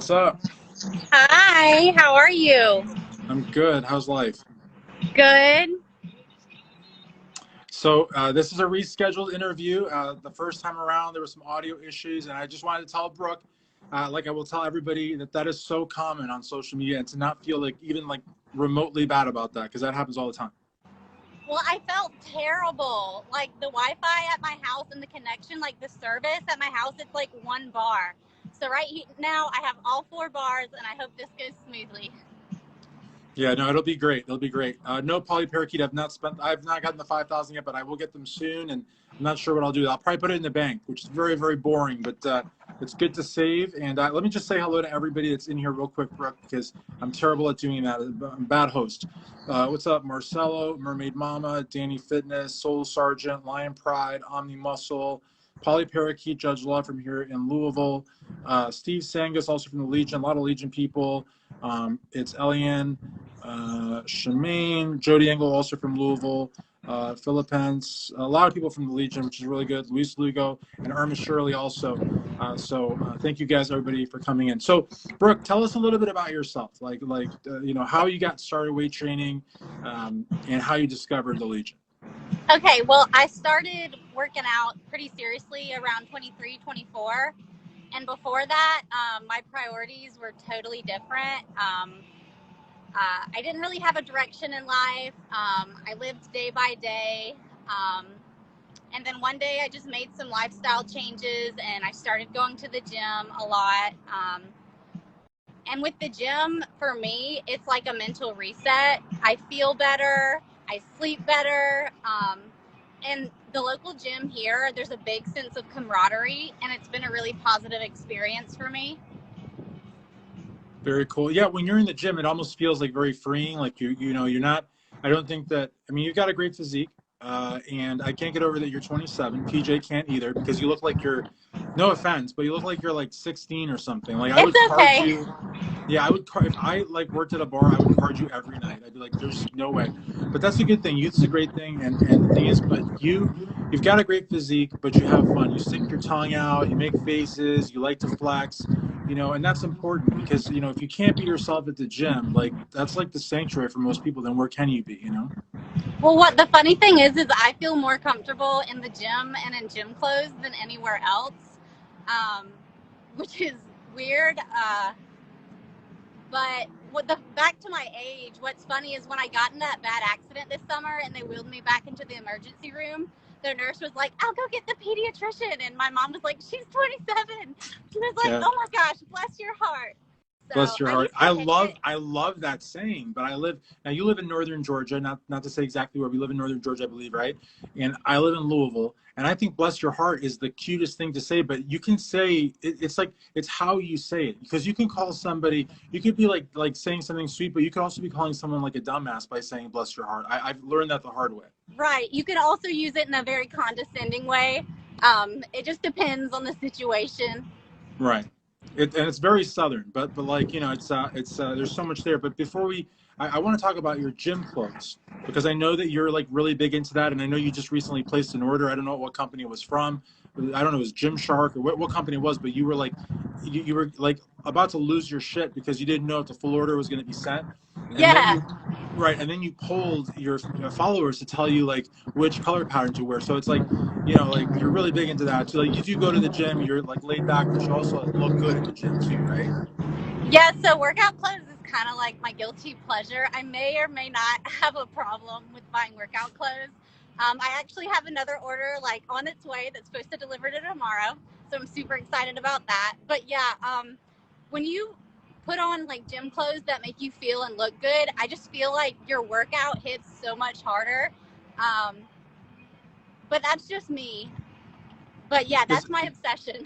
What's up? Hi, how are you? I'm good. How's life? Good. So this is a rescheduled interview. The first time around, there were some audio issues, and I just wanted to tell Brooke, like I will tell everybody, that that is so common on social media, and to not feel like even like remotely bad about that, because that happens all the time. Well, I felt terrible. Like the Wi-Fi at my house and the connection, like the service at my house, it's like one bar. So now I have all four bars, and I hope this goes smoothly. Yeah, no, it'll be great. It'll be great. No polyparakeet. I've not gotten the 5,000 yet, but I will get them soon. And I'm not sure what I'll do. I'll probably put it in the bank, which is very, very boring, but it's good to save. And let me just say hello to everybody that's in here real quick, Brooke, because I'm terrible at doing that. I'm a bad host. What's up, Marcelo, Mermaid Mama, Danny Fitness, Soul Sergeant, Lion Pride, Omni Muscle, Polyparakeet, Judge Law from here in Louisville, Steve Sangus, also from the Legion, a lot of Legion people. It's Eliane, Shemaine, Jody Engel, also from Louisville, Philippines, a lot of people from the Legion, which is really good. Luis Lugo and Irma Shirley also. So thank you guys, everybody, for coming in. So, Brooke, tell us a little bit about yourself, how you got started weight training, and how you discovered the Legion. Okay, well, I started working out pretty seriously around 23, 24. And before that, my priorities were totally different. I didn't really have a direction in life. I lived day by day. Um, and then one day I just made some lifestyle changes and I started going to the gym a lot. And with the gym, for me, it's like a mental reset. I feel better, I sleep better. And the local gym here, there's a big sense of camaraderie, and it's been a really positive experience for me. Very cool. Yeah, when you're in the gym, it almost feels like very freeing. Like you're not. I don't think that. I mean, you've got a great physique, and I can't get over that you're 27. PJ can't either because you look like you're. No offense, but you look like you're like 16 or something. Like I It's would card okay. you. Yeah, I would card if I like worked at a bar. I would card you every night. I'd be like, "There's no way," but that's a good thing. Youth's a great thing, and the thing is, but you've got a great physique, but you have fun. You stick your tongue out. You make faces. You like to flex. And that's important because if you can't be yourself at the gym, like that's like the sanctuary for most people. Then where can you be? Well, what the funny thing is I feel more comfortable in the gym and in gym clothes than anywhere else, um, which is weird. But back to my age, what's funny is when I got in that bad accident this summer and they wheeled me back into the emergency room, the nurse was like, "I'll go get the pediatrician," and my mom was like, "She's 27." She was like, Yeah. "Oh my gosh, bless your heart." So Bless your I heart. used to hate it. I love that saying, but I live now. You live in northern Georgia, not to say exactly where we live in northern Georgia, I believe, right? And I live in Louisville, and I think "bless your heart" is the cutest thing to say. But you can say it's like it's how you say it because you can call somebody. You could be like saying something sweet, but you could also be calling someone like a dumbass by saying "bless your heart." I've learned that the hard way. Right. You can also use it in a very condescending way. It just depends on the situation. Right. And it's very southern, but like it's there's so much there. But before I want to talk about your gym clothes because I know that you're like really big into that, and I know you just recently placed an order. I don't know what company it was from. I don't know, it was Gymshark or what company it was, but you were like you were like about to lose your shit because you didn't know if the full order was going to be sent, and then Yeah. you right, and then you polled your followers to tell you like which color pattern to wear. So it's like you're really big into that. So like you do go to the gym, you're like laid back, but you also look good in the gym too, right? Yeah, so workout clothes is kind of like my guilty pleasure. I may or may not have a problem with buying workout clothes. I actually have another order like on its way that's supposed to deliver to tomorrow, so I'm super excited about that. But yeah, when you put on like gym clothes that make you feel and look good, I just feel like your workout hits so much harder. Um, but that's just me. But yeah, Is that's my obsession.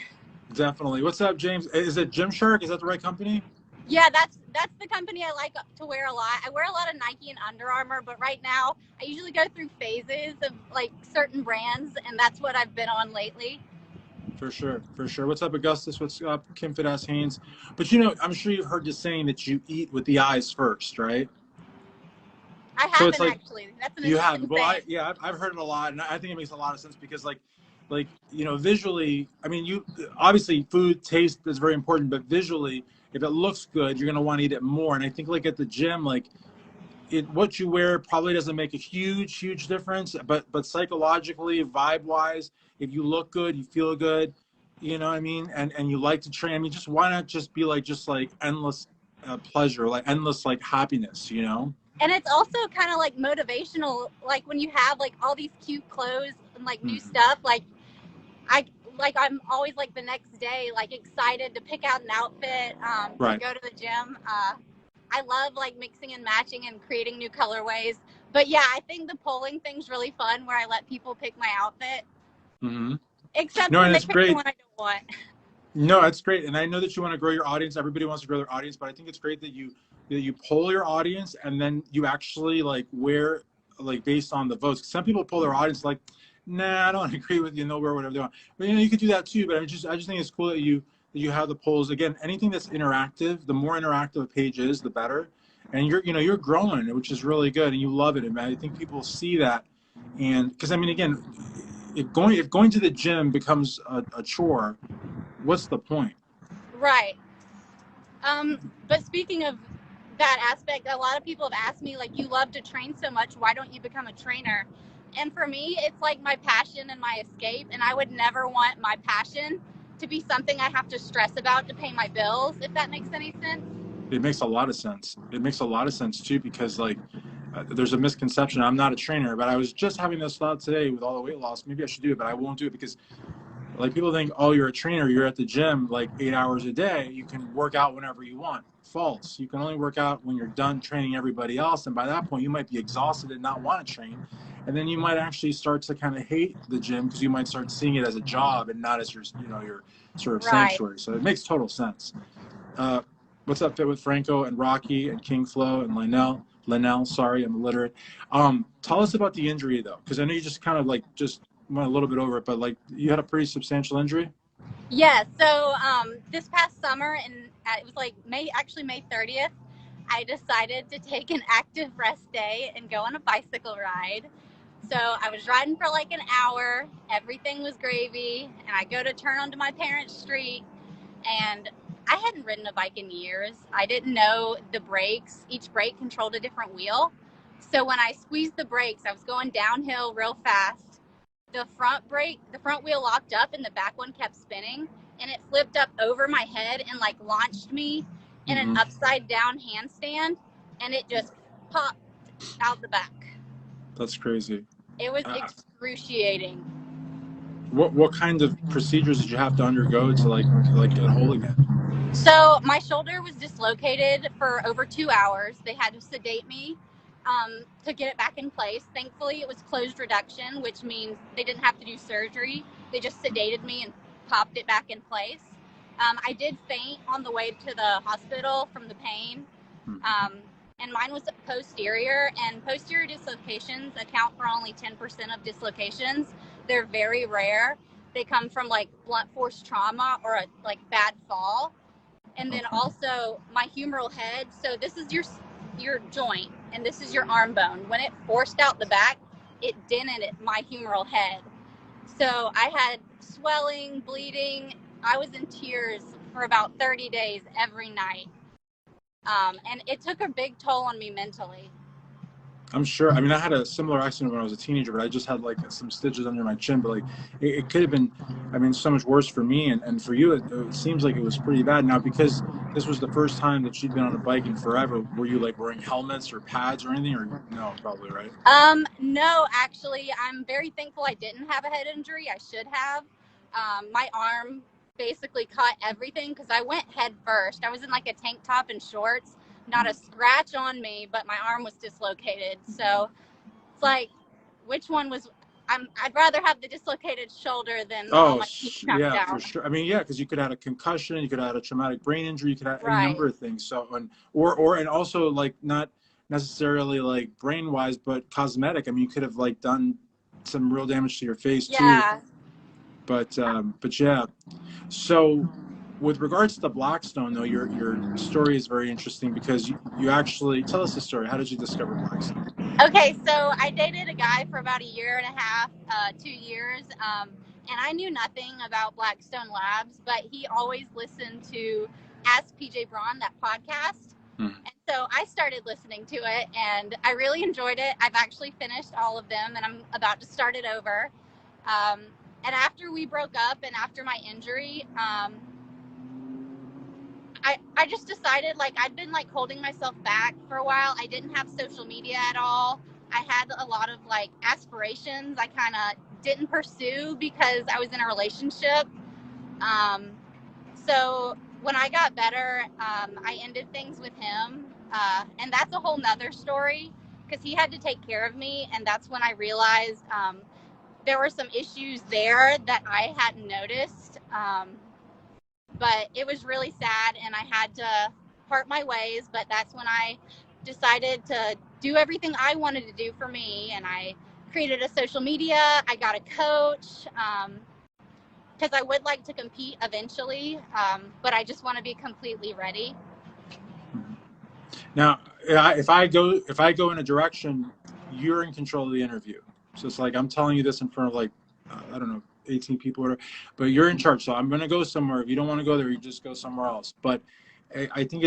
definitely. What's up, James? Is it Gymshark? Is that the right company? Yeah, that's the company I like to wear a lot. I wear a lot of Nike and Under Armour, but right now I usually go through phases of like certain brands, and that's what I've been on lately. For sure, for sure. What's up, Augustus? What's up, Kim Fidas Haynes? But I'm sure you've heard the saying that you eat with the eyes first, right? I So it's haven't like actually. That's an you have. interesting Well, saying. I've heard it a lot, and I think it makes a lot of sense because visually, I mean, you obviously food taste is very important, but visually, if it looks good, you're going to want to eat it more. And I think like at the gym, like what you wear probably doesn't make a huge difference, but psychologically, vibe wise, if you look good, you feel good, you know what I mean, and you like to train. I mean, just why not just be like endless pleasure, like endless like happiness, you know? And it's also kind of like motivational, like when you have like all these cute clothes and like new stuff, like I'm always like the next day like excited to pick out an outfit to go to the gym. I love like mixing and matching and creating new colorways. But yeah, I think the polling thing's really fun where I let people pick my outfit. Except No, when and they it's pick the great. one I don't want. No, that's great. And I know that you want to grow your audience. Everybody wants to grow their audience, but I think it's great that you poll your audience and then you actually like wear like based on the votes. Some people poll their audience like, nah, I don't agree with you. They'll wear whatever they want. But you know, you could do that too. But I just think it's cool that you have the polls. Again, anything that's interactive, the more interactive a page is, the better. And you're growing, which is really good, and you love it. And I think people see that. And because I mean, again, if going to the gym becomes a chore, what's the point? Right. But speaking of that aspect, a lot of people have asked me, like, you love to train so much, why don't you become a trainer? And for me, it's like my passion and my escape, and I would never want my passion to be something I have to stress about to pay my bills, if that makes any sense. It makes a lot of sense. It makes a lot of sense too, because like there's a misconception. I'm not a trainer, but I was just having this thought today with all the weight loss. Maybe I should do it, but I won't do it because like people think, oh, you're a trainer, you're at the gym like 8 hours a day, you can work out whenever you want. False. You can only work out when you're done training everybody else, and by that point you might be exhausted and not want to train, and then you might actually start to kind of hate the gym because you might start seeing it as a job and not as your your sort of Right. sanctuary. So it makes total sense. What's up, Fit with Franco and Rocky and King Flo and Linnell, sorry, I'm illiterate. Tell us about the injury though, because I know you just kind of like just went a little bit over it, but like you had a pretty substantial injury. Yeah, so this past summer, and it was like May 30th, I decided to take an active rest day and go on a bicycle ride. So I was riding for like an hour, everything was gravy, and I go to turn onto my parents' street, and I hadn't ridden a bike in years. I didn't know the brakes. Each brake controlled a different wheel. So when I squeezed the brakes, I was going downhill real fast. The front wheel locked up and the back one kept spinning, and it flipped up over my head and like launched me in an upside down handstand, and it just popped out the back. That's crazy. It was excruciating. What kind of procedures did you have to undergo to like get whole again? So my shoulder was dislocated for over 2 hours. They had to sedate me to get it back in place. Thankfully, it was closed reduction, which means they didn't have to do surgery. They just sedated me and popped it back in place. I did faint on the way to the hospital from the pain. And mine was posterior, and posterior dislocations account for only 10% of dislocations. They're very rare. They come from like blunt force trauma or a like bad fall. And then also my humeral head. So this is your joint, and this is your arm bone. When it forced out the back, it dented my humeral head. So I had swelling, bleeding. I was in tears for about 30 days every night. And it took a big toll on me mentally. I'm sure. I mean, I had a similar accident when I was a teenager, but I just had like some stitches under my chin. But like, it could have been, I mean, so much worse for me. And for you, it seems like it was pretty bad. Now, because this was the first time that you'd been on a bike in forever, were you like wearing helmets or pads or anything? Or no, probably, right? No, actually, I'm very thankful I didn't have a head injury. I should have. My arm basically caught everything because I went head first. I was in like a tank top and shorts, not a scratch on me, but my arm was dislocated. So it's like, which one was? I'd rather have the dislocated shoulder than all my teeth knocked Yeah, for out. sure. I mean, yeah, because you could have a concussion, you could have a traumatic brain injury, you could have any Right. number of things. So, and also like not necessarily like brain wise, but cosmetic. I mean, you could have like done some real damage to your face too. Yeah. But yeah. So, with regards to Blackstone, though, your story is very interesting because you actually tell us the story. How did you discover Blackstone? Okay, so I dated a guy for about a year and a half, 2 years, and I knew nothing about Blackstone Labs, but he always listened to Ask PJ Braun, that podcast. Hmm. And so I started listening to it, and I really enjoyed it. I've actually finished all of them, and I'm about to start it over. And after we broke up and after my injury, I just decided, like, I'd been like holding myself back for a while. I didn't have social media at all. I had a lot of like aspirations I kind of didn't pursue because I was in a relationship. Um, so when I got better, I ended things with him. And that's a whole nother story because he had to take care of me. And that's when I realized there were some issues there that I hadn't noticed. But it was really sad, and I had to part my ways. But that's when I decided to do everything I wanted to do for me, and I created a social media. I got a coach because I would like to compete eventually, but I just want to be completely ready. Now, if I go in a direction, you're in control of the interview. So it's like I'm telling you this in front of like I don't know 18 people, or whatever, but you're in charge. So I'm going to go somewhere. If you don't want to go there, you just go somewhere else. But I think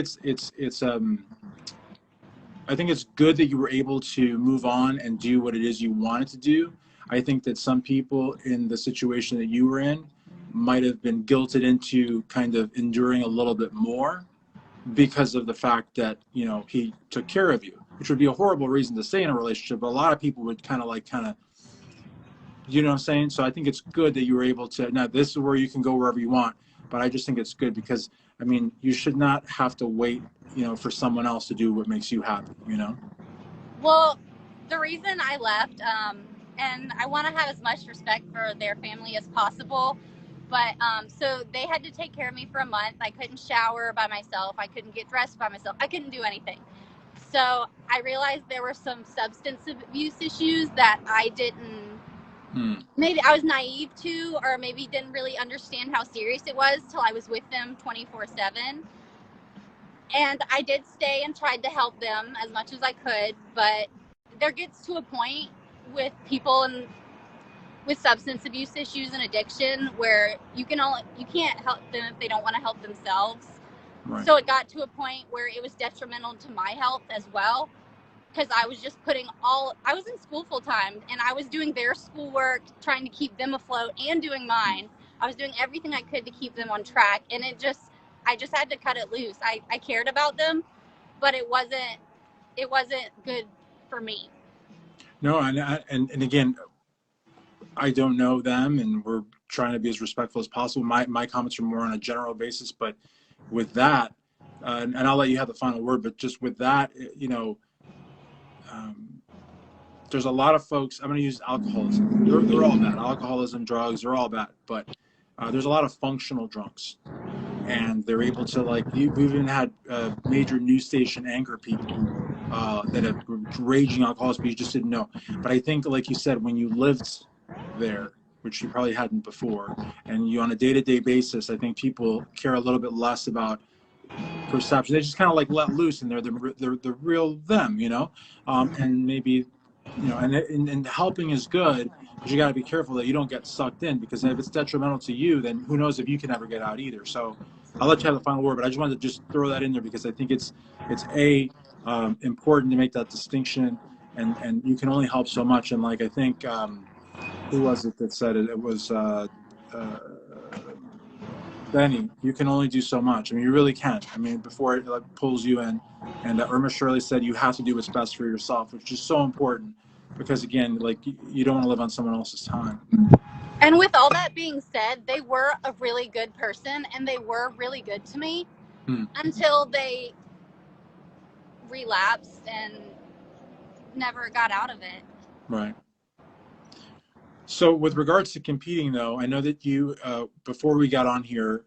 I think it's good that you were able to move on and do what it is you wanted to do. I think that some people in the situation that you were in might have been guilted into kind of enduring a little bit more because of the fact that, you know, he took care of you, which would be a horrible reason to stay in a relationship. But a lot of people would kind of, you know what I'm saying? So I think it's good that you were able to, now this is where you can go wherever you want, but I just think it's good because, I mean, you should not have to wait, you know, for someone else to do what makes you happy, you know? Well, the reason I left, and I want to have as much respect for their family as possible, but so they had to take care of me for a month. I couldn't shower by myself. I couldn't get dressed by myself. I couldn't do anything. So I realized there were some substance abuse issues that I didn't, maybe I was naive to, or maybe didn't really understand how serious it was till I was with them 24/7. And I did stay and tried to help them as much as I could, but there gets to a point with people and with substance abuse issues and addiction where you can't help them if they don't want to help themselves. Right. So it got to a point where it was detrimental to my health as well, because I was just I was in school full time and I was doing their schoolwork, trying to keep them afloat and doing mine. I was doing everything I could to keep them on track, and I just had to cut it loose. I cared about them, but it wasn't good for me. No, and again, I don't know them, and we're trying to be as respectful as possible. My comments are more on a general basis, but with that, and I'll let you have the final word. But just with that, you know, there's a lot of folks. I'm going to use alcoholism. They're all bad. Alcoholism, drugs, they're all bad. But there's a lot of functional drunks, and they're able to we've even had major news station anchor people that have raging alcoholics, but you just didn't know. But I think, like you said, when you lived there, which you probably hadn't before, and you on a day-to-day basis, I think people care a little bit less about perception. They just kind of like let loose, and they're the real them, you know. And maybe, you know, and helping is good, but you got to be careful that you don't get sucked in, because if it's detrimental to you, then who knows if you can ever get out either. So I'll let you have the final word, but I just wanted to just throw that in there because I think it's important to make that distinction, and you can only help so much. And like I think who was it that said it? It was uh, Benny. You can only do so much. I mean, you really can. I mean, before it like pulls you in. And Irma Shirley said you have to do what's best for yourself, which is so important because again, like you don't want to live on someone else's time. And with all that being said, they were a really good person and they were really good to me until they relapsed and never got out of it. Right. So with regards to competing, though, I know that you, before we got on here,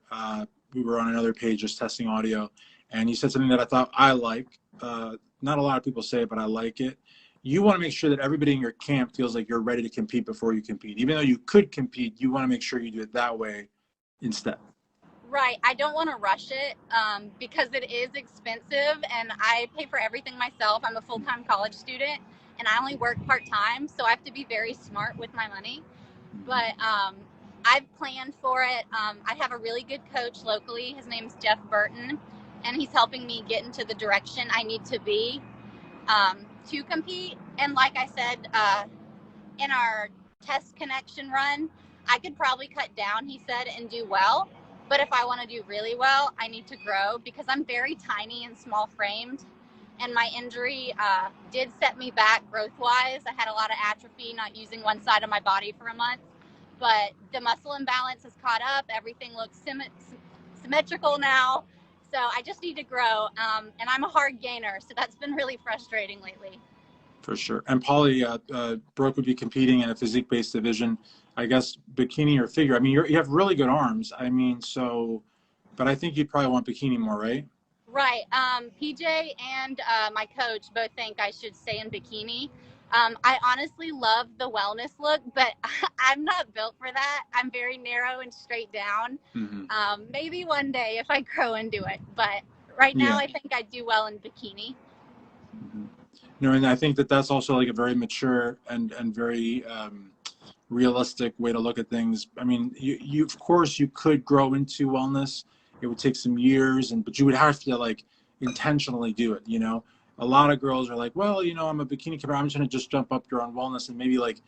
we were on another page just testing audio, and you said something that I thought I like. Not a lot of people say it, but I like it. You want to make sure that everybody in your camp feels like you're ready to compete before you compete. Even though you could compete, you want to make sure you do it that way instead. Right. I don't want to rush it because it is expensive and I pay for everything myself. I'm a full-time college student and I only work part-time, so I have to be very smart with my money. But I've planned for it. I have a really good coach locally. His name's Jeff Burton, and he's helping me get into the direction I need to be to compete. And like I said, in our test connection run, I could probably cut down, he said, and do well. But if I want to do really well, I need to grow because I'm very tiny and small framed. And my injury did set me back growth wise. I had a lot of atrophy, not using one side of my body for a month. But the muscle imbalance has caught up. Everything looks symmetrical now. So I just need to grow. And I'm a hard gainer. So that's been really frustrating lately. For sure. And Polly, Brooke would be competing in a physique-based division, I guess, bikini or figure. I mean, you have really good arms. I mean, so, but I think you'd probably want bikini more, right? Right. PJ and my coach both think I should stay in bikini. I honestly love the wellness look, but I'm not built for that. I'm very narrow and straight down. Maybe one day if I grow into it, but right now I think I do well in bikini. No, and I think that that's also like a very mature and very realistic way to look at things. I mean, you of course you could grow into wellness. It would take some years, but you would have to like intentionally do it. You know, a lot of girls are like, well, you know, I'm a bikini competitor. I'm just gonna just jump up your on wellness and maybe like,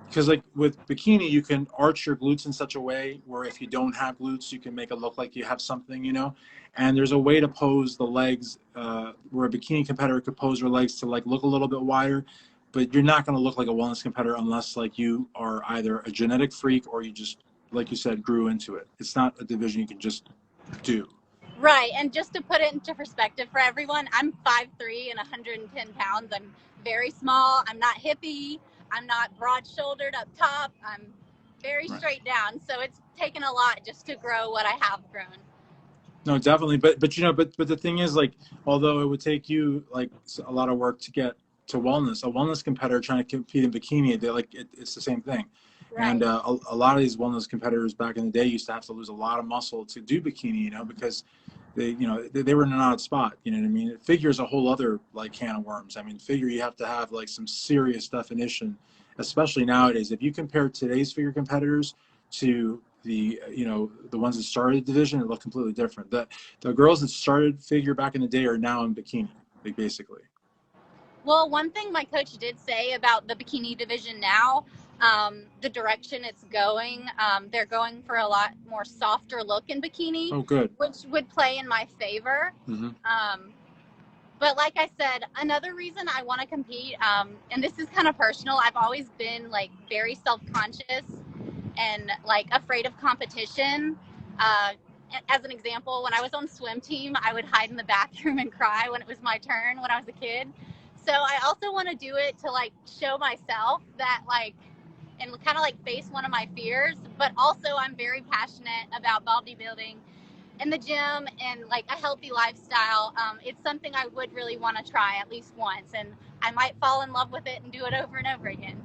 because like with bikini, you can arch your glutes in such a way where if you don't have glutes, you can make it look like you have something, you know. And there's a way to pose the legs where a bikini competitor could pose her legs to like look a little bit wider, but you're not going to look like a wellness competitor unless like you are either a genetic freak or you just, like you said, grew into it. It's not a division you can just do. Right. And just to put it into perspective for everyone, I'm 5'3" and 110 pounds. I'm very small. I'm not hippie. I'm not broad shouldered up top. I'm very straight down. So it's taken a lot just to grow what I have grown. No, definitely. But you know, but the thing is, like, although it would take you like a lot of work to get to wellness, a wellness competitor trying to compete in bikini, they like it's the same thing. Right. And a lot of these wellness competitors back in the day used to have to lose a lot of muscle to do bikini, you know, because they were in an odd spot. You know what I mean? Figure is a whole other like can of worms. I mean, figure you have to have like some serious definition, especially nowadays. If you compare today's figure competitors to the ones that started the division, it looked completely different. The girls that started figure back in the day are now in bikini, like basically. Well, one thing my coach did say about the bikini division now, the direction it's going, they're going for a lot more softer look in bikini. Oh, good. Which would play in my favor. But like I said, another reason I want to compete, and this is kind of personal, I've always been like very self-conscious and like afraid of competition. As an example, when I was on swim team, I would hide in the bathroom and cry when it was my turn when I was a kid. So I also want to do it to like show myself that like, and kind of like face one of my fears, but also I'm very passionate about bodybuilding in the gym and like a healthy lifestyle. It's something I would really want to try at least once, and I might fall in love with it and do it over and over again.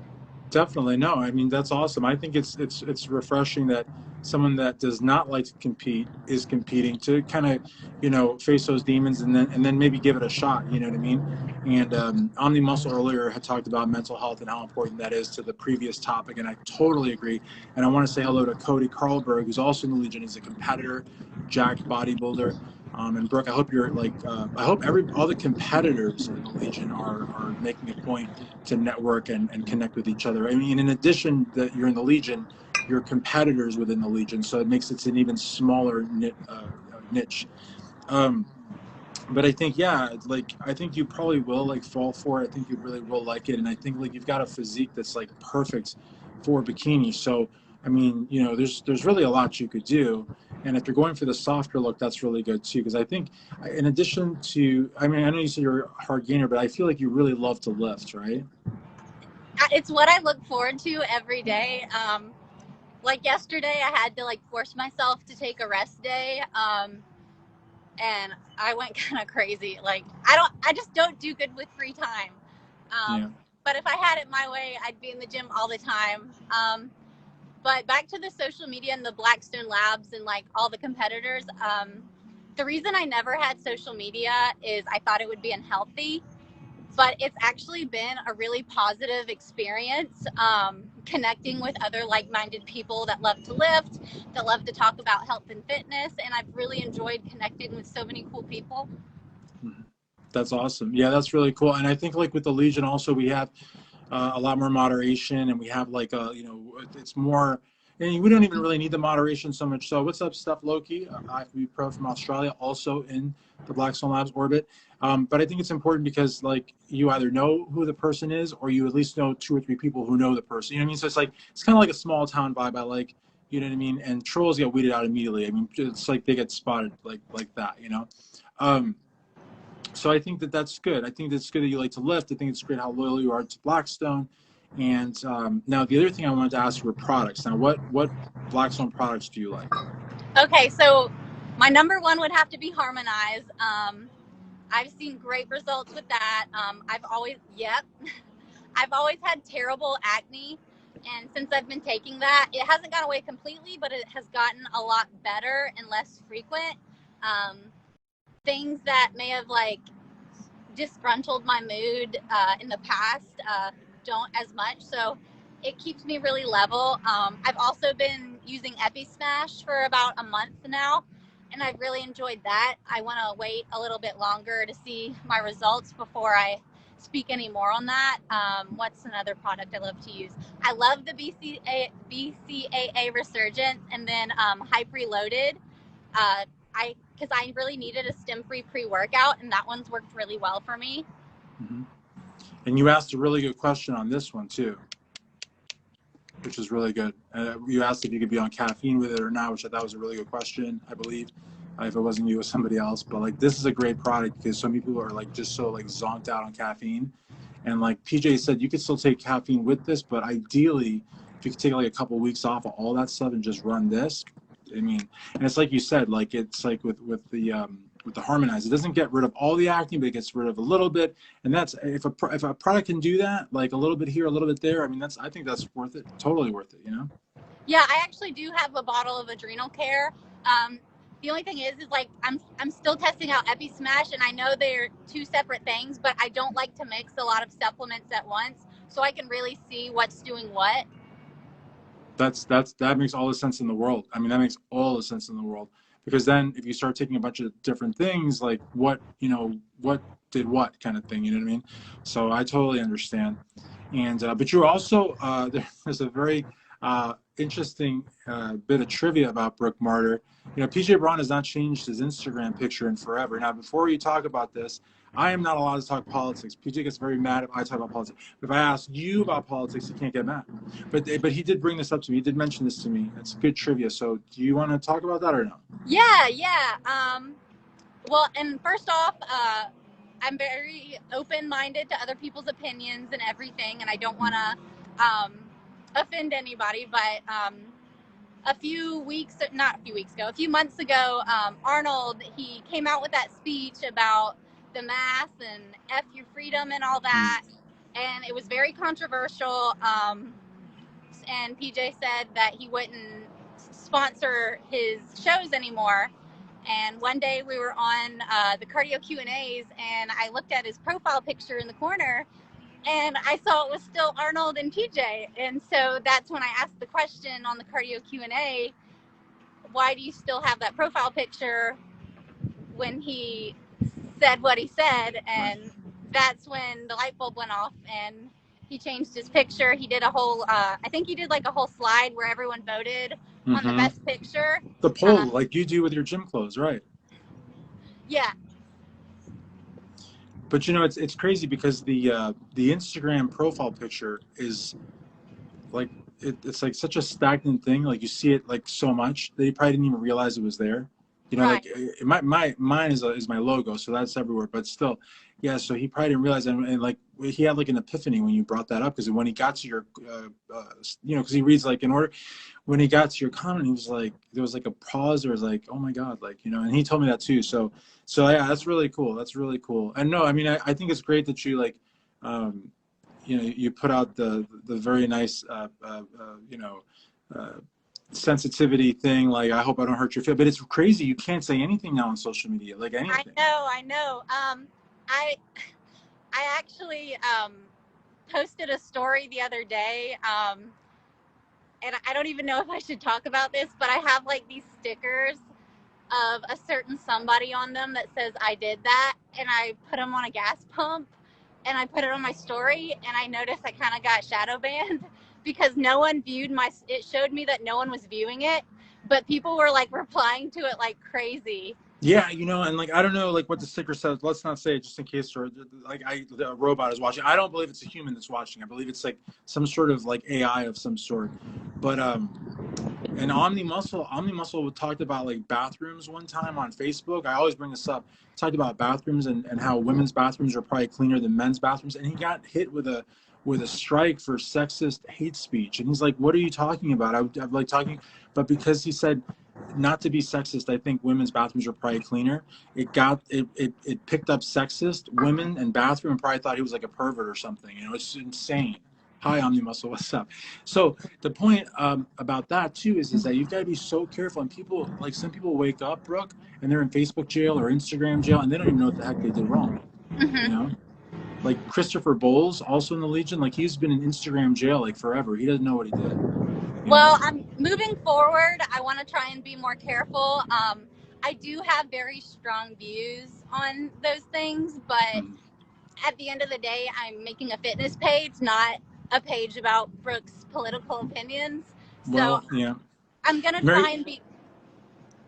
Definitely. No, I mean, that's awesome. I think it's refreshing that someone that does not like to compete is competing to kind of, face those demons and then maybe give it a shot. You know what I mean? And Omni Muscle earlier had talked about mental health and how important that is to the previous topic, and I totally agree. And I want to say hello to Cody Carlberg, who's also in the Legion. He's a competitor, jacked bodybuilder. And Brooke, I hope you're like, I hope all the competitors in the Legion are making a point to network and connect with each other. I mean, in addition that you're in the Legion, you're competitors within the Legion, so it makes it an even smaller niche. But I think, yeah, like I think you probably will like fall for it. I think you really will like it, and I think like you've got a physique that's like perfect for bikini. So I mean, there's really a lot you could do, and if you're going for the softer look, that's really good too. Because I think, in addition to, I mean, I know you said you're a hard gainer, but I feel like you really love to lift, right? It's what I look forward to every day. Like yesterday, I had to like force myself to take a rest day. And I went kind of crazy. Like I just don't do good with free time. But if I had it my way, I'd be in the gym all the time. But back to the social media and the Blackstone Labs and like all the competitors. The reason I never had social media is I thought it would be unhealthy. but it's actually been a really positive experience, connecting with other like-minded people that love to lift, that love to talk about health and fitness, and I've really enjoyed connecting with so many cool people. That's awesome. Yeah, that's really cool. And I think like with the Legion also, we have a lot more moderation, and we have like it's more, and we don't even really need the moderation so much. So what's up, Steph Loki, IFBB Pro from Australia, also in the Blackstone Labs orbit. But I think it's important because like you either know who the person is, or you at least know 2 or 3 people who know the person. You know what I mean? So it's like, it's kind of like a small town vibe. I like, you know what I mean? And trolls get weeded out immediately. I mean, it's like they get spotted like that, you know? So I think that that's good. I think that's good that you like to lift. I think it's great how loyal you are to Blackstone. And now the other thing I wanted to ask you were products. Now, what Blackstone products do you like? Okay, so my number one would have to be Harmonize. I've seen great results with that. I've always had terrible acne, and since I've been taking that, it hasn't gone away completely, but it has gotten a lot better and less frequent. Things that may have like disgruntled my mood in the past don't as much, so it keeps me really level. I've also been using Epi Smash for about a month now, and I've really enjoyed that. I want to wait a little bit longer to see my results before I speak any more on that. What's another product I love to use? I love the BCAA Resurgence, and then Hype Reloaded. Because I really needed a stim-free pre-workout, and that one's worked really well for me. Mm-hmm. And you asked a really good question on this one too, which is really good. You asked if you could be on caffeine with it or not, which I thought was a really good question, I believe. If it wasn't you, it was somebody else. But like, this is a great product because some people are like just so like zonked out on caffeine. And like PJ said, you could still take caffeine with this, but ideally, if you could take like a couple of weeks off of all that stuff and just run this, I mean, and it's like you said, like it's like with the Harmonize, it doesn't get rid of all the acne, but it gets rid of a little bit. And that's, if a product can do that, like a little bit here, a little bit there, I mean, I think that's worth it, totally worth it, you know? Yeah, I actually do have a bottle of Adrenal Care. The only thing is like I'm still testing out Epi Smash, and I know they're 2 separate things, but I don't like to mix a lot of supplements at once, so I can really see what's doing what. That makes all the sense in the world. I mean, that makes all the sense in the world, because then if you start taking a bunch of different things, like what did what kind of thing, you know what I mean? So I totally understand. And but you're also there's a very interesting bit of trivia about Brooke Marter. You know, PJ Braun has not changed his Instagram picture in forever. Now, before you talk about this, I am not allowed to talk politics. PJ gets very mad if I talk about politics. If I ask you about politics, he can't get mad. But he did bring this up to me. He did mention this to me. It's good trivia. So do you want to talk about that or no? Yeah. Well, and first off, I'm very open-minded to other people's opinions and everything, and I don't want to offend anybody, but a few months ago, Arnold, he came out with that speech about the mass and F your freedom and all that, and it was very controversial, and PJ said that he wouldn't sponsor his shows anymore. And one day we were on the cardio Q&As, and I looked at his profile picture in the corner, and I saw it was still Arnold and PJ. And so that's when I asked the question on the cardio Q&A, why do you still have that profile picture, when he said what he said? And that's when the light bulb went off, and he changed his picture. He did a whole, I think he did like a whole slide where everyone voted on the best picture. The poll, like you do with your gym clothes, right? Yeah. But you know, it's crazy because the Instagram profile picture is like it's like such a stagnant thing. Like you see it like so much that you probably didn't even realize it was there. You know, Right. like mine is my logo, so that's everywhere. But still, yeah. So he probably didn't realize, and like he had like an epiphany when you brought that up, because when he got to your, you know, because he reads like in order. When he got to your comment, he was like, there was like a pause. There was like, oh my god, like, you know, and he told me that too. So yeah, that's really cool. That's really cool. And no, I mean, I think it's great that you like, you know, you put out the very nice, you know, sensitivity thing. Like, I hope I don't hurt your feelings. But it's crazy. You can't say anything now on social media, like anything. I know. I I actually posted a story the other day, and I don't even know if I should talk about this, but I have like these stickers of a certain somebody on them that says I did that, and I put them on a gas pump, and I put it on my story, and I noticed I kind of got shadow banned because no one viewed my. It showed me that no one was viewing it, but people were like replying to it like crazy. Yeah, you know, and like I don't know like what the sticker says. Let's not say it just in case or like the robot is watching. I don't believe it's a human that's watching. I believe it's like some sort of like AI of some sort. But and Omni Muscle talked about like bathrooms one time on Facebook. I always bring this up. Talked about bathrooms and how women's bathrooms are probably cleaner than men's bathrooms. And he got hit with a strike for sexist hate speech. And he's like, "What are you talking about?" I'm like talking, but because he said not to be sexist, I think women's bathrooms are probably cleaner. It picked up sexist women and bathroom and probably thought he was like a pervert or something. You know, it's insane. Hi, Omni Muscle, what's up? So the point about that too is that you've got to be so careful. And people, like some people wake up, Brooke, and they're in Facebook jail or Instagram jail, and they don't even know what the heck they did wrong. You know, like Christopher Bowles, also in the Legion, like he's been in Instagram jail like forever. He doesn't know what he did. You know? Well, I'm moving forward. I want to try and be more careful. I do have very strong views on those things, but at the end of the day, I'm making a fitness page, not a page about Brooke's political opinions. So Well, yeah. I'm gonna Mary, try and be.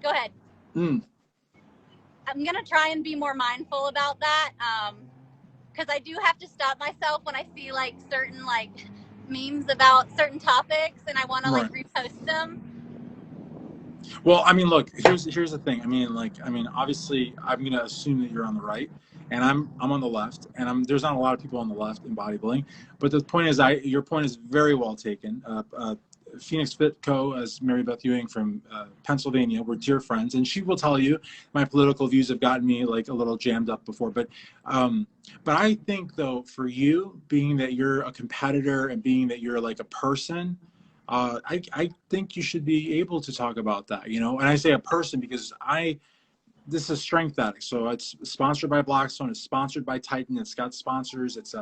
Go ahead. mm, I'm gonna try and be more mindful about that, because I do have to stop myself when I see like certain like memes about certain topics, and I want to like right. repost them. Well, I mean, look, here's the thing. Obviously, I'm gonna assume that you're on the right, and I'm on the left, and there's not a lot of people on the left in bodybuilding. But the point is, your point is very well taken. Phoenix Fit Co. as Mary Beth Ewing from Pennsylvania, we're dear friends, and she will tell you my political views have gotten me like a little jammed up before. But I think though, for you, being that you're a competitor and being that you're like a person. I think you should be able to talk about that, you know. And I say a person because this is Strength Addicts, so it's sponsored by Blackstone, it's sponsored by Titan, it's got sponsors, it's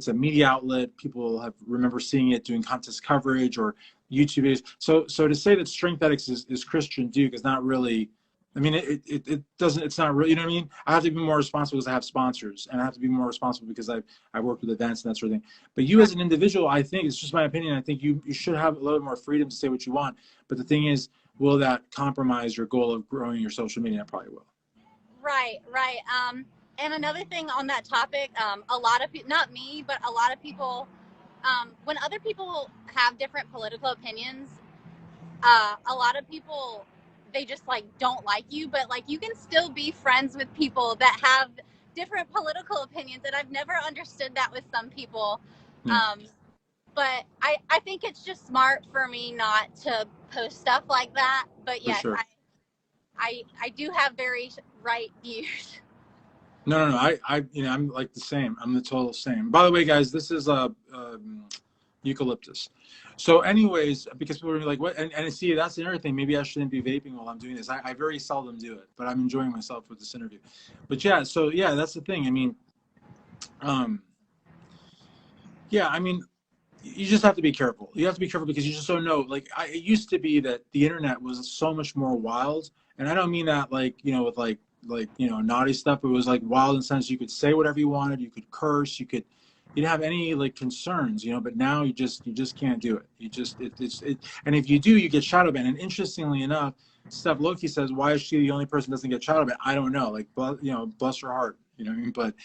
a media outlet. People have remember seeing it doing contest coverage or YouTube videos. So to say that Strength Addicts is Christian Duke is not really. I mean, it doesn't. It's not really. You know what I mean? I have to be more responsible because I have sponsors, and I have to be more responsible because I work with events and that sort of thing. But you Right. as an individual, I think it's just my opinion. I think you should have a little bit more freedom to say what you want. But the thing is, will that compromise your goal of growing your social media? It probably will. Right, right. And another thing on that topic, a lot of people, not me, but a lot of people, when other people have different political opinions, a lot of people, they just like don't like you, but like you can still be friends with people that have different political opinions. And I've never understood that with some people. Yeah, Um, but I think it's just smart for me not to post stuff like that. But for yes, sure. I do have very right views. No. I'm like the same. I'm the total same. By the way, guys, this is eucalyptus. So, anyways, because people are like, "What?" And see, that's another thing. Maybe I shouldn't be vaping while I'm doing this. I very seldom do it, but I'm enjoying myself with this interview. But yeah, so yeah, that's the thing. Um, yeah, you just have to be careful. You have to be careful because you just don't know. Like, it used to be that the internet was so much more wild, and I don't mean that like with naughty stuff. It was like wild in the sense you could say whatever you wanted, you could curse, you didn't have any like concerns, But now you just can't do it. And if you do, you get shadow banned. And interestingly enough, Steph Loki says, "Why is she the only person that doesn't get shadow banned?" I don't know. Like, bless her heart. You know what I mean? But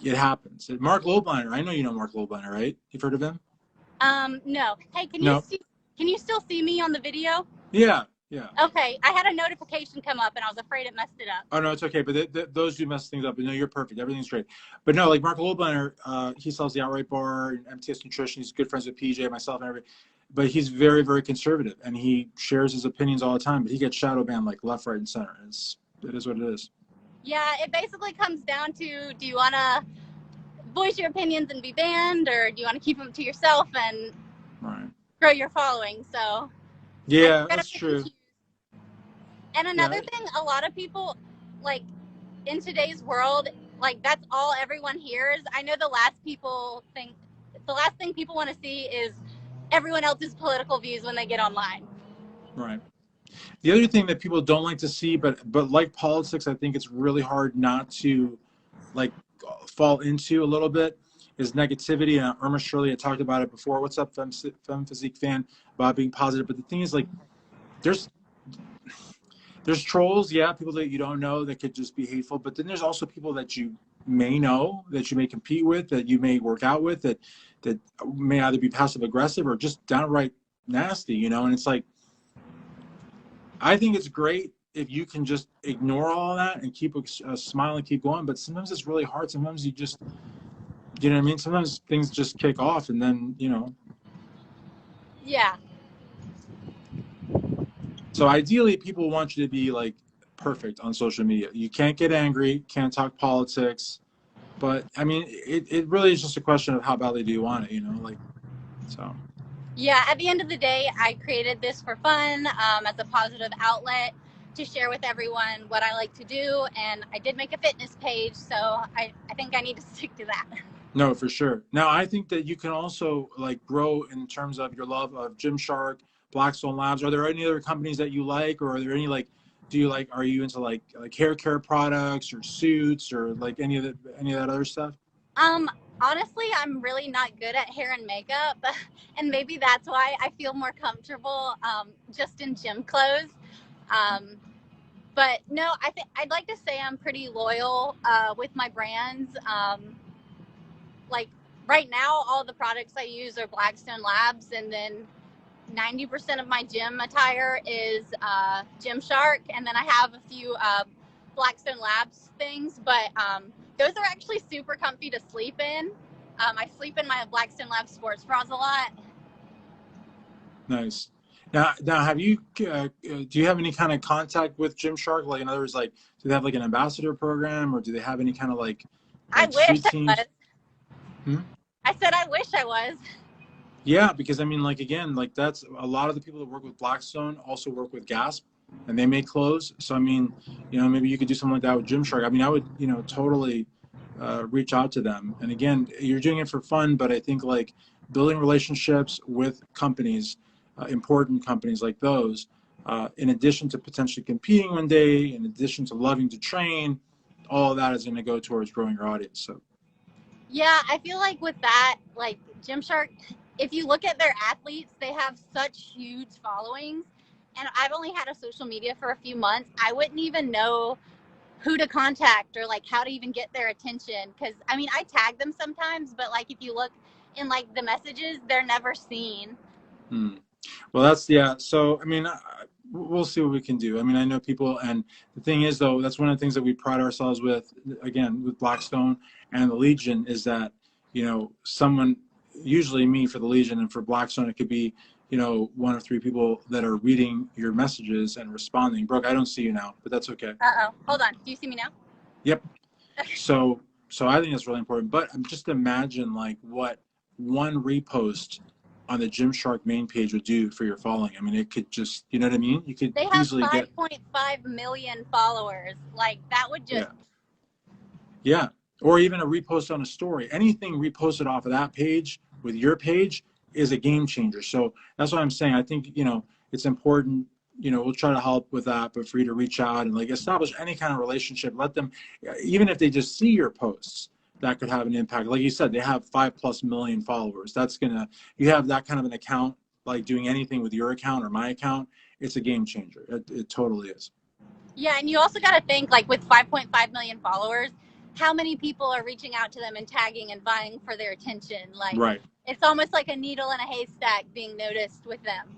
it happens. Mark Lobliner, I know you know Mark Lobliner, right? You've heard of him? No. Hey, No. can you still see me on the video? Yeah, yeah. Okay, I had a notification come up and I was afraid it messed it up. Oh no, it's okay. But those do mess things up. But no, you're perfect. Everything's great. But no, like Mark Lobliner, he sells the Outright Bar and MTS Nutrition. He's good friends with PJ, myself, and everybody. But he's very, very conservative, and he shares his opinions all the time. But he gets shadow banned like left, right, and center. It is what it is. Yeah, it basically comes down to, do you want to voice your opinions and be banned, or do you want to keep them to yourself and Right. grow your following? So I Yeah, gotta that's pick and true. choose. And Yeah. another thing, a lot of people, like in today's world, Like, that's all everyone hears. I know the last thing people want to see is everyone else's political views when they get online. Right. The other thing that people don't like to see, but like politics, I think it's really hard not to like fall into a little bit, is negativity. And Irma Shirley had talked about it before. What's up, Femme Physique fan, about being positive. But the thing is, like, there's trolls, yeah, people that you don't know that could just be hateful. But then there's also people that you may know, that you may compete with, that you may work out with, that may either be passive aggressive or just downright nasty, you know. And it's like, I think it's great if you can just ignore all that and keep a smile and keep going. But sometimes it's really hard. Sometimes you just, you know what I mean? Sometimes things just kick off and then, you know. Yeah. So ideally, people want you to be like perfect on social media. You can't get angry, can't talk politics. But I mean, it really is just a question of how badly do you want it, you know? Like, so. Yeah, at the end of the day, I created this for fun, as a positive outlet to share with everyone what I like to do. And I did make a fitness page, so I think I need to stick to that. No, for sure. Now, I think that you can also like grow in terms of your love of Gymshark, Blackstone Labs. Are there any other companies that you like, or are there any like, do you like, are you into like hair care products or suits or like any of that other stuff? Um, Honestly, I'm really not good at hair and makeup, and maybe that's why I feel more comfortable, just in gym clothes. Um, but no, I think I'd like to say I'm pretty loyal, with my brands. Like, right now, all the products I use are Blackstone Labs, and then 90% of my gym attire is, Gymshark, and then I have a few, Blackstone Labs things, but, those are actually super comfy to sleep in. I sleep in my Blackstone Labs sports bras a lot. Nice. Now, have you do you have any kind of contact with Gymshark? Like, in other words, like, do they have like an ambassador program, or do they have any kind of I wish suit I was. teams? Hmm? I said I wish I was. Yeah, because I mean, like, again, like that's a lot of the people that work with Blackstone also work with Gasp, and they make clothes. So I mean, you know, maybe you could do something like that with Gymshark. I mean, I would, you know, totally reach out to them. And again, you're doing it for fun, but I think like building relationships with companies, important companies like those, in addition to potentially competing one day, in addition to loving to train, all of that is going to go towards growing your audience. So Yeah, I feel like with that, like Gymshark, if you look at their athletes, they have such huge followings. And I've only had a social media for a few months. I wouldn't even know who to contact or like how to even get their attention. Cause I mean, I tag them sometimes, but like if you look in like the messages, they're never seen. hmm. Well, that's, yeah. So, I mean, we'll see what we can do. I mean, I know people, and the thing is, though, that's one of the things that we pride ourselves with, again, with Blackstone and the Legion, is that, you know, someone, usually me for the Legion, and for Blackstone, it could be, you know, one of three people that are reading your messages and responding. Brooke, I don't see you now, but that's okay. Uh oh. Hold on. Do you see me now? Yep. So I think that's really important. But just imagine like what one repost on the Gymshark main page would do for your following. I mean, it could just, you know what I mean? You could They have easily get, 5.5 million followers. Like that would just, yeah, yeah. Or even a repost on a story. Anything reposted off of that page with your page is a game changer. So that's what I'm saying. I think, you know, it's important, you know, we'll try to help with that, but for you to reach out and like establish any kind of relationship, let them, even if they just see your posts, that could have an impact. Like you said, they have 5+ million followers. That's gonna, you have that kind of an account, like doing anything with your account or my account, it's a game changer. It totally is. yeah. And you also got to think like with 5.5 million followers, how many people are reaching out to them and tagging and vying for their attention? Like Right, it's almost like a needle in a haystack being noticed with them.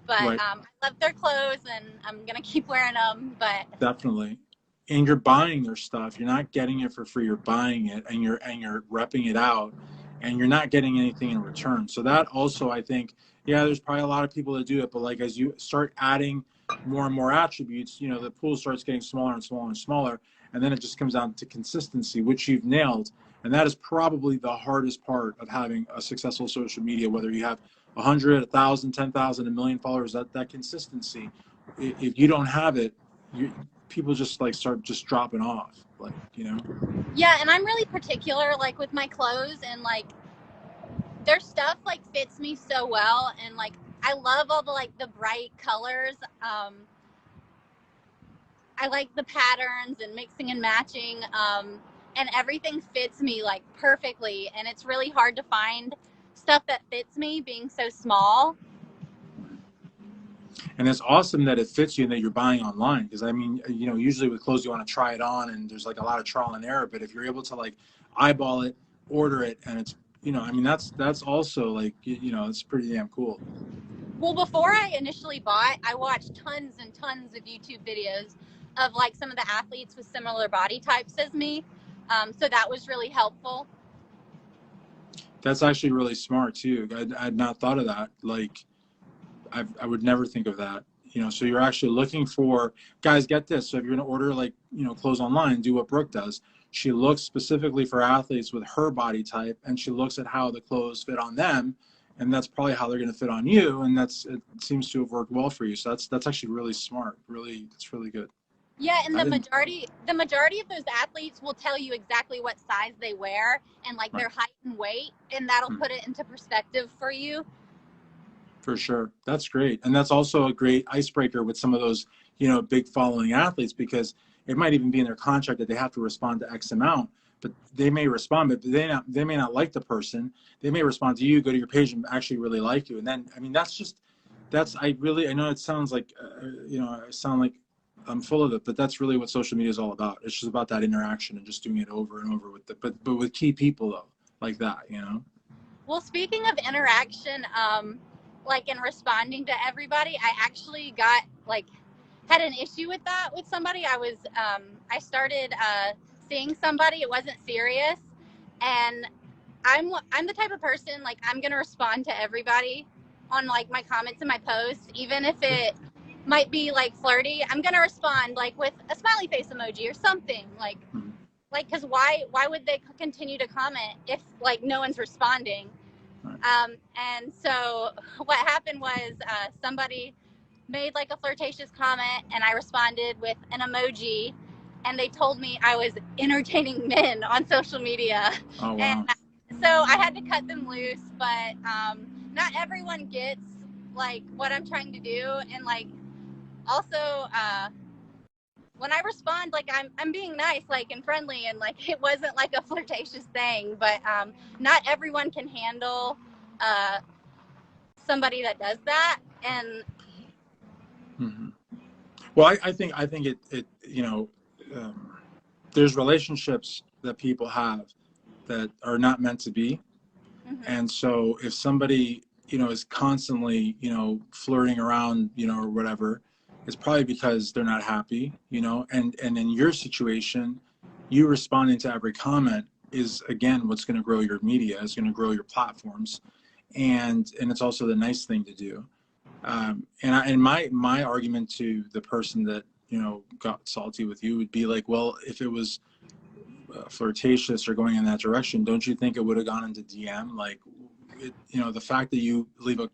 But, right. I love their clothes and I'm going to keep wearing them. But Definitely. And you're buying their stuff. You're not getting it for free. You're buying it and you're repping it out and you're not getting anything in return. So that also, I think, yeah, there's probably a lot of people that do it, but like as you start adding more and more attributes, you know, the pool starts getting smaller and smaller and smaller. And then it just comes down to consistency, which you've nailed. And that is probably the hardest part of having a successful social media, whether you have 100, 1,000, 10,000, a million followers, that consistency. If you don't have it, you, people just like start just dropping off. like, you know? Yeah, and I'm really particular, like with my clothes, and like their stuff like fits me so well, and like I love all the like the bright colors. I like the patterns and mixing and matching, and everything fits me like perfectly. And it's really hard to find stuff that fits me, being so small. And it's awesome that it fits you and that you're buying online. Because I mean, you know, usually with clothes you want to try it on, and there's like a lot of trial and error. But if you're able to like eyeball it, order it, and it's, you know, I mean, that's also like, you know, it's pretty damn cool. Well, before I initially bought, I watched tons and tons of YouTube videos of like some of the athletes with similar body types as me. So that was really helpful. That's actually really smart too. I'd not thought of that. Like, I would never think of that. You know, so you're actually looking for, guys, get this. So if you're going to order like, you know, clothes online, do what Brooke does. She looks specifically for athletes with her body type, and she looks at how the clothes fit on them, and that's probably how they're going to fit on you. And it seems to have worked well for you. So that's actually really smart. Really, it's really good. Yeah, and I the didn't. majority of those athletes will tell you exactly what size they wear and like Right. their height and weight, and that'll put it into perspective for you. For sure. That's great. And that's also a great icebreaker with some of those, you know, big following athletes, because it might even be in their contract that they have to respond to X amount, but they may respond, but they may not like the person. They may respond to you, go to your page and actually really like you. And then, I mean, I know it sounds like, you know, I sound like I'm full of it, but that's really what social media is all about. It's just about that interaction and just doing it over and over but with key people though, like that, you know? Well, speaking of interaction, like in responding to everybody, I actually got like had an issue with that with somebody. I started seeing somebody. It wasn't serious, and I'm the type of person like I'm gonna respond to everybody on like my comments and my posts, even if it might be like flirty. I'm gonna respond like with a smiley face emoji or something like because why would they continue to comment if like no one's responding? And so what happened was somebody made like a flirtatious comment, and I responded with an emoji, and they told me I was entertaining men on social media. Oh, And wow. so I had to cut them loose, but not everyone gets like what I'm trying to do. And like also when I respond, like I'm being nice, like and friendly, and like it wasn't like a flirtatious thing, but not everyone can handle uh, somebody that does that. And Mhm. Well, I think it you know, um, there's relationships that people have that are not meant to be, mhm. and so if somebody, you know, is constantly, you know, flirting around, you know, or whatever, it's probably because they're not happy, you know, and in your situation, you responding to every comment is again what's going to grow your media, is going to grow your platforms, and it's also the nice thing to do. And my argument to the person that, you know, got salty with you would be like, well, if it was flirtatious or going in that direction, don't you think it would have gone into DM? Like, you know, the fact that you leave a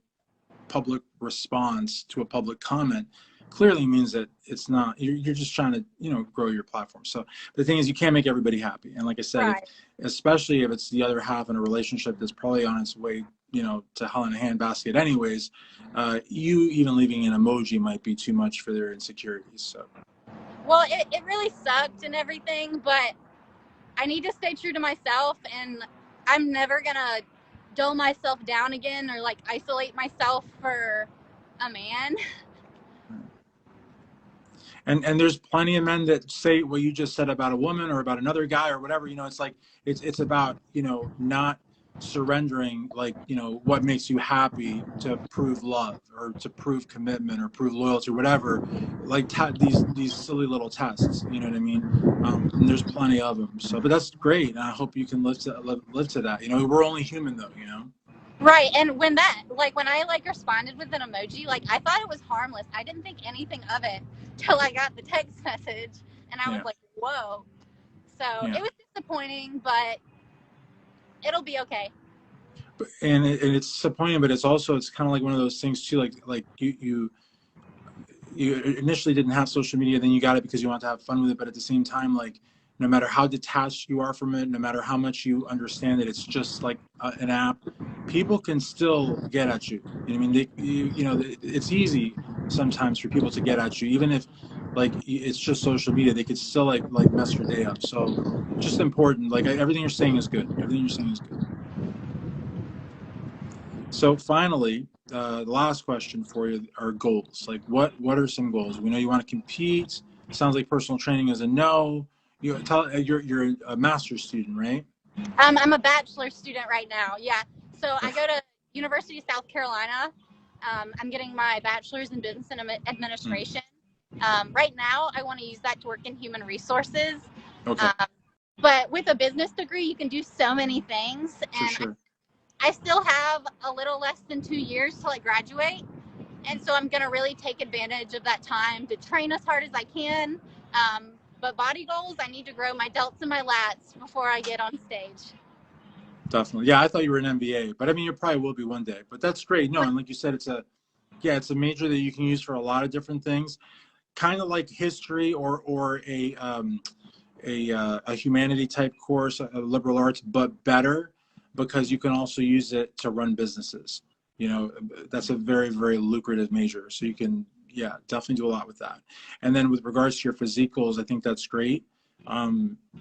public response to a public comment clearly means that it's not, you're just trying to, you know, grow your platform. So the thing is, you can't make everybody happy. And like I said, if Right. especially if it's the other half in a relationship that's probably on its way, you know, to hell in a handbasket anyways, you even leaving an emoji might be too much for their insecurities. So Well, it really sucked and everything, but I need to stay true to myself, and I'm never gonna dull myself down again or like isolate myself for a man. and there's plenty of men that say what you just said about a woman or about another guy or whatever. You know, it's like it's about, you know, not surrendering, like, you know, what makes you happy to prove love or to prove commitment or prove loyalty or whatever, like these silly little tests, you know what I mean? And there's plenty of them. So but that's great, and I hope you can live to that. You know, we're only human though, you know. Right. And when I like responded with an emoji, like I thought it was harmless. I didn't think anything of it till I got the text message, and I was Yeah. like, whoa. So Yeah. it was disappointing, but it'll be okay. And it's disappointing, but it's kind of like one of those things too, like you initially didn't have social media, then you got it because you want to have fun with it, but at the same time, like, no matter how detached you are from it, no matter how much you understand that it's just like an app, people can still get at you. You know what I mean? It's easy sometimes for people to get at you, even if like it's just social media. They could still like mess your day up. So it's just important. Like everything you're saying is good. Everything you're saying is good. So finally, the last question for you are goals. Like what are some goals? We know you want to compete. Sounds like personal training is a no. You're a master's student, right? I'm a bachelor student right now. Yeah. So I go to University of South Carolina. I'm getting my bachelor's in business and administration. Right now, I want to use that to work in human resources. Okay. But with a business degree, you can do so many things. For And sure. I still have a little less than 2 years till I graduate. And so I'm going to really take advantage of that time to train as hard as I can. But body goals, I need to grow my delts and my lats before I get on stage. Definitely. Yeah, I thought you were an MBA, but I mean, you probably will be one day. But that's great. No, and like you said, it's a major that you can use for a lot of different things. Kind of like history or a humanity type course, a liberal arts, but better because you can also use it to run businesses. You know, that's a very, very lucrative major. So you can, yeah, definitely do a lot with that. And then with regards to your physique goals, I think that's great.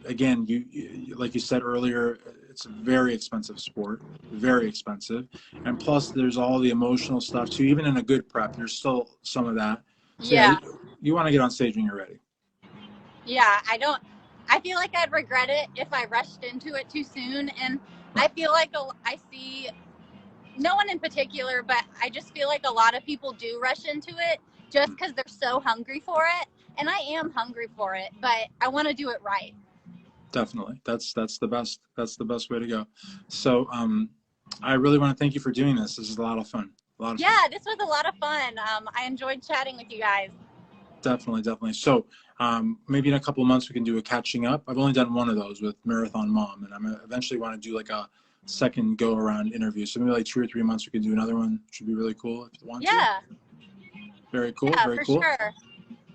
Again, you like you said earlier, it's a very expensive sport, very expensive. And plus there's all the emotional stuff too. Even in a good prep, there's still some of that. So yeah, Yeah. you want to get on stage when you're ready. Yeah. I feel like I'd regret it if I rushed into it too soon. And I feel like I see no one in particular, but I just feel like a lot of people do rush into it just because they're so hungry for it. And I am hungry for it, but I want to do it right. Definitely. That's the best. That's the best way to go. So I really want to thank you for doing this. This is a lot of fun. A lot of fun. Yeah, this was a lot of fun. I enjoyed chatting with you guys. Definitely, definitely. So maybe in a couple of months we can do a catching up. I've only done one of those with Marathon Mom, and I'm eventually want to do like a second go around interview. So maybe like 2 or 3 months we can do another one. Should be really cool if you want to. Yeah. Very cool. Yeah, Very for cool. sure.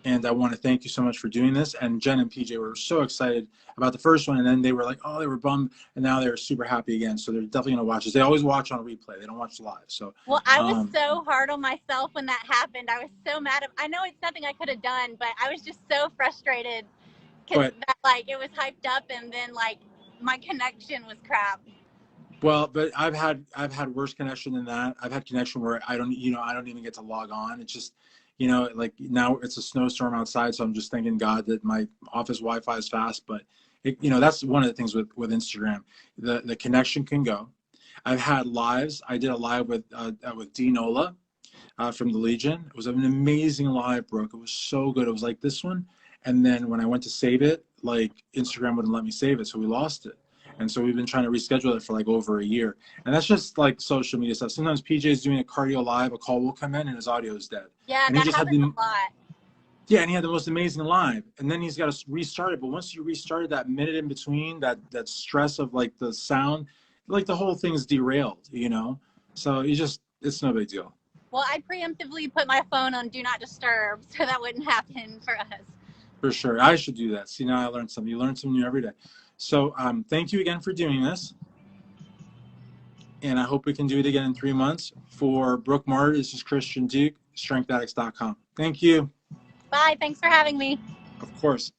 And I want to thank you so much for doing this. And Jen and PJ were so excited about the first one. And then they were like, oh, they were bummed. And now they're super happy again. So they're definitely going to watch this. They always watch on replay. They don't watch live. So, Well, I was so hard on myself when that happened. I was so mad. I know it's nothing I could have done, but I was just so frustrated because like it was hyped up and then like my connection was crap. Well, but I've had worse connection than that. I've had connection where I don't even get to log on. It's just, like now it's a snowstorm outside, so I'm just thanking God that my office Wi-Fi is fast. But that's one of the things with Instagram. The connection can go. I've had lives. I did a live with Dean Ola from the Legion. It was an amazing live, Brooke. It was so good. It was like this one. And then when I went to save it, like Instagram wouldn't let me save it, so we lost it. And so we've been trying to reschedule it for like over a year. And that's just like social media stuff. Sometimes PJ is doing a cardio live, a call will come in and his audio is dead. Yeah, and that happens a lot. Yeah, and he had the most amazing live. And then he's got to restart it. But once you restart it, that minute in between, that stress of like the sound, like the whole thing's derailed, So it's no big deal. Well, I preemptively put my phone on Do Not Disturb so that wouldn't happen for us. For sure. I should do that. See, now I learned something. You learn something new every day. So thank you again for doing this. And I hope we can do it again in 3 months. For Brooke Marter, this is Christian Duke, StrengthAddicts.com. Thank you. Bye. Thanks for having me. Of course.